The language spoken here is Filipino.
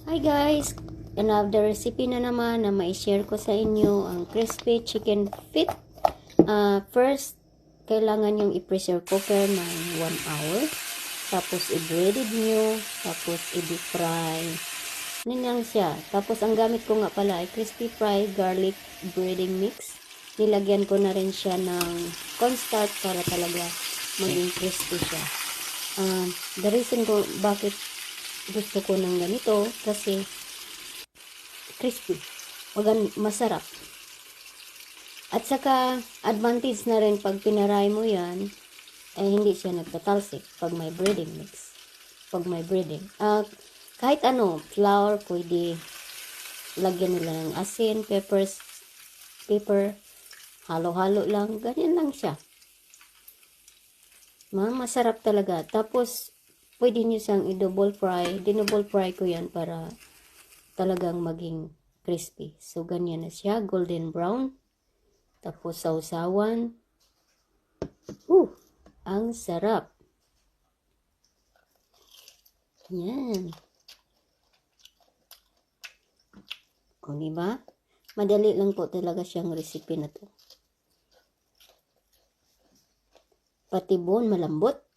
Hi guys! Another recipe na naman na mai-share ko sa inyo ang crispy chicken feet. First, kailangan yung i-pressure cooker ng 1 hour. Tapos i-breaded nyo. Tapos i-deep fry. Yan lang siya. Tapos ang gamit ko nga pala ay crispy fried garlic breading mix. Nilagyan ko na rin siya ng cornstarch para talaga maging crispy siya. The reason ko bakit gusto ko ng ganito kasi crispy, masarap. At saka advantage na rin pag pinaray mo yan, hindi siya nagtatalsik pag may breading mix. Pag may breading. Kahit ano, flour, pwede lagyan nila ng asin, pepper, halo-halo lang, ganyan lang siya. Masarap talaga. Tapos, pwede nyo siyang i-double fry. Dinouble fry ko yan para talagang maging crispy. So, ganyan na siya. Golden brown. Tapos, sausawan. Ang sarap. Yan. O, diba? Madali lang po talaga siyang recipe na to. Pati bone malambot.